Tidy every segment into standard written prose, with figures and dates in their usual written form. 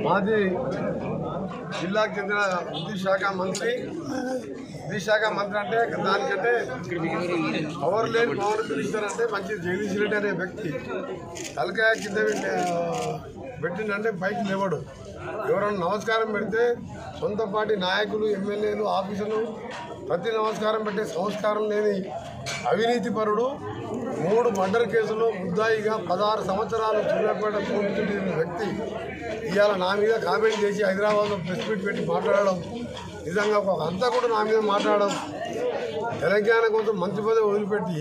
మాది జిల్లాకు చెందిన విద్యుత్ శాఖ మంత్రి అంటే దానికంటే పవర్ లేని పవర్ మినిస్టర్ అంటే మంచి జగదీష్ రెడ్డి అనే వ్యక్తి తలకాయ కింద పెట్టిందంటే పైకి లేవడు. ఎవరైనా నమస్కారం పెడితే సొంత పార్టీ నాయకులు, ఎమ్మెల్యేలు, ఆఫీసర్లు ప్రతి నమస్కారం పెట్టే సంస్కారం లేని అవినీతి పరుడు 3 మర్డర్ కేసుల్లో ముద్దాయిగా 16 సంవత్సరాలు సూర్యాపేట పోలీసులు వ్యక్తి ఇవాళ నా మీద కామెంట్ చేసి హైదరాబాద్లో ప్రెస్ మీట్ పెట్టి మాట్లాడడం, నిజంగా ఒక అంతా కూడా నా మీద మాట్లాడడం, తెలంగాణ కోసం మంత్రి పదవి వదిలిపెట్టి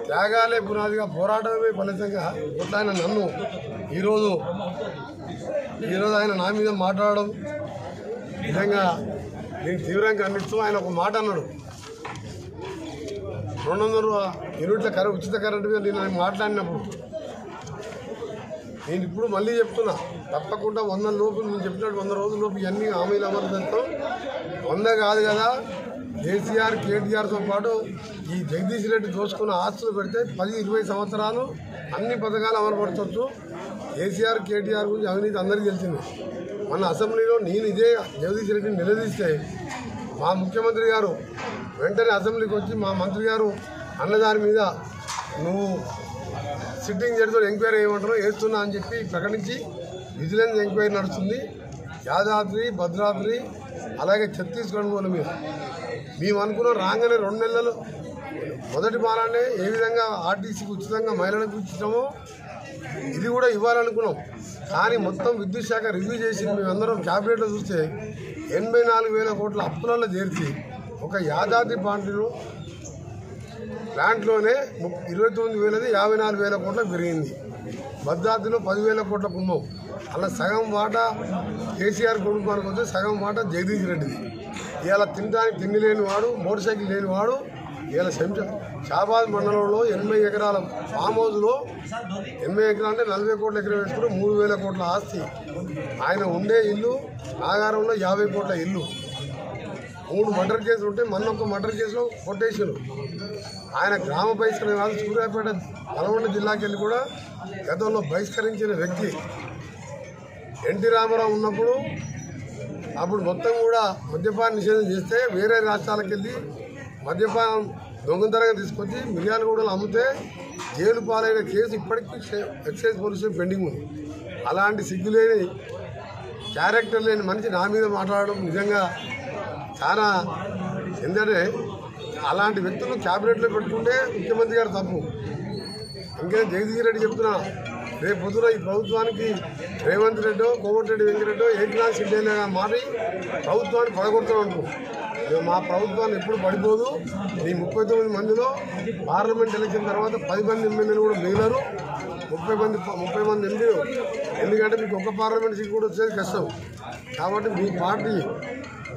త్యాగాలే పునాదిగా పోరాటమే ఫలితంగా కొట్లాయన నన్ను ఈరోజు ఆయన నా మీద మాట్లాడడం నిజంగా నేను తీవ్రంగా ఖండిస్తూ ఆయన ఒక మాట అన్నాడు. 200 యూనిట్ల ఉచిత కరెంటు మీద నేను మాట్లాడినప్పుడు నేను ఇప్పుడు మళ్ళీ చెప్తున్నా, తప్పకుండా 100 లోపు నేను చెప్పినట్టు 100 రోజుల లోపు ఇవన్నీ హామీలు అమలు చేస్తాం. 100 కాదు కదా, కేసీఆర్ కేటీఆర్తో పాటు ఈ జగదీష్ రెడ్డి దోచుకున్న ఆస్తులు పెడితే 10-20 సంవత్సరాలు అన్ని పథకాలు అమలుపరచవచ్చు. కేసీఆర్ కేటీఆర్ గురించి అవినీతి అందరికీ తెలిసింది. మన అసెంబ్లీలో నేను ఇదే జగదీష్ రెడ్డిని నిలదీస్తే మా ముఖ్యమంత్రి గారు వెంటనే అసెంబ్లీకి వచ్చి మా మంత్రి గారు అన్నదాని మీద నువ్వు సిట్టింగ్ జడ్జితో ఎంక్వైరీ చేయమంటారో వేస్తున్నా అని చెప్పి ప్రకటించి విజిలెన్స్ ఎంక్వైరీ నడుస్తుంది. యాదాద్రి, భద్రాద్రి అలాగే ఛత్తీస్గఢ్ మీద మేము అనుకున్న రాగానే 2 నెలలు మొదటి వారాన్ని ఏ విధంగా ఆర్టీసీకి ఉచితంగా మహిళలకు ఇచ్చామో ఇది కూడా ఇవ్వాలనుకున్నాం. కానీ మొత్తం విద్యుత్ శాఖ రివ్యూ చేసి మేమందరం క్యాబినెట్లో చూస్తే 84,000 కోట్ల అప్పులలో చేర్చి ఒక యాదాద్రి ప్లాంట్లోనే 29,000ది 54,000 కోట్లకు పెరిగింది. భద్రాద్రిలో 10,000 కోట్ల కుంభం. అలా సగం వాటా కేసీఆర్ కొడుకు వస్తే సగం వాటా జగదీష్ రెడ్డిది. ఇవాళ తినడానికి తిండి లేనివాడు, మోటార్ సైకిల్ లేనివాడు ఇవాళ షాబాద్ మండలంలో 80 ఎకరాల ఫామ్ హౌస్లో 80 ఎకరాలు అంటే 40 కోట్ల ఎకరం వేసుకుని 3,000 కోట్ల ఆస్తి. ఆయన ఉండే ఇల్లు నాగారంలో 50 కోట్ల ఇల్లు. 3 మర్డర్ కేసులు ఉంటే మొన్న మర్డర్ కేసులో కొటేషన్. ఆయన గ్రామ బహిష్కరణ కాదు, సూర్యాపేట నల్గొండ జిల్లాకి వెళ్ళి కూడా గతంలో బహిష్కరించిన వ్యక్తి. ఎన్టీ రామారావు ఉన్నప్పుడు అప్పుడు మొత్తం కూడా మద్యపాన నిషేధం చేస్తే వేరే రాష్ట్రాలకు వెళ్ళి మద్యపానం దొంగతనంగా తీసుకొచ్చి మిర్యాలగూడలో అమ్మితే జైలు పాలైన కేసు ఇప్పటికీ ఎక్సైజ్ పోలీసులు పెండింగ్ ఉంది. అలాంటి సిగ్గులేని క్యారెక్టర్ లేని మనిషి నా మీద మాట్లాడడం నిజంగా చాలా, ఎందుకంటే అలాంటి వ్యక్తులు క్యాబినెట్లో పెట్టుకుంటే ముఖ్యమంత్రి గారు తప్పు. ఇంకేం జగదీష్ రెడ్డి చెప్తున్నా, రేపు పొద్దున ఈ ప్రభుత్వానికి రేవంత్ రెడ్డో, కోమటిరెడ్డి వెంకరెడ్డో, ఏకనాథ్ షిండేగా మారి ప్రభుత్వాన్ని పడగొడతాం అనుకో. మా ప్రభుత్వాన్ని ఎప్పుడు పడిపోదు. ఈ 39 మందిలో పార్లమెంట్ ఎలక్షన్ తర్వాత 10 మంది ఎమ్మెల్యేలు కూడా మిగిలారు. 30 మంది ఎంపీలు. ఎందుకంటే మీకు ఒక పార్లమెంట్ సీట్ కూడా వచ్చేది కష్టం. కాబట్టి మీ పార్టీ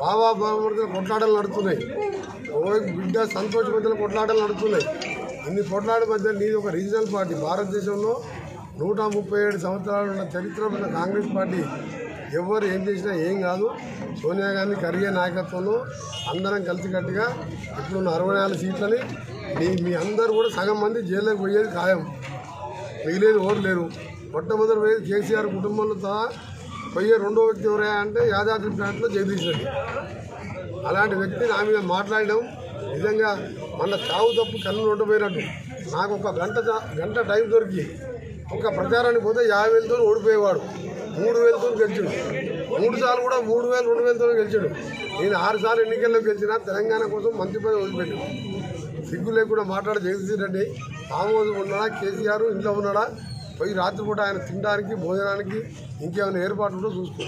బాబామూర్తుల కొట్లాటలు నడుస్తున్నాయి, బిడ్డ సంతోష్ మధ్యలో కొట్లాటలు నడుస్తున్నాయి. ఇన్ని కొట్లాటల మధ్య నీది ఒక రీజనల్ పార్టీ. భారతదేశంలో 137 సంవత్సరాలు ఉన్న చరిత్ర ఉన్న కాంగ్రెస్ పార్టీ ఎవరు ఏం చేసినా ఏం కాదు. సోనియా గాంధీ ఖర్గే నాయకత్వంలో అందరం కలిసికట్టుగా ఇప్పుడున్న 64 సీట్లని మీ అందరూ కూడా సగం మంది జైల్లోకి పోయేది ఖాయం, మిగిలేదు ఎవరు లేరు. మొట్టమొదటి పోయేది కేసీఆర్ కుటుంబంలో సహా పోయే రెండో వ్యక్తి ఎవరయ్యా అంటే యాదాద్రి ప్లాంట్లో జగదీష్ రెడ్డి. అలాంటి వ్యక్తి నా మీద మాట్లాడడం నిజంగా మన చావు తప్పు కన్ను ఉండబోయినట్టు. నాకు ఒక గంట టైం దొరికి ఒక ప్రచారానికి పోతే 50,000తో ఓడిపోయేవాడు. 3,000తో గెలిచాడు. 3 సార్లు కూడా 3,000, 2,000తో గెలిచాడు. నేను 6 సార్లు ఎన్నికల్లో గెలిచినా తెలంగాణ కోసం మంత్రి పదవి వదిలిపెట్టాడు. సిగ్గు లేకుండా మాట్లాడే జగదీష్ రెడ్డి ఫామ్ హౌస్ ఉన్నాడా, కేసీఆర్ ఇంట్లో ఉన్నాడా, పోయి రాత్రిపూట ఆయన తినడానికి భోజనానికి ఇంకేమైనా ఏర్పాటు ఉందో చూసుకో.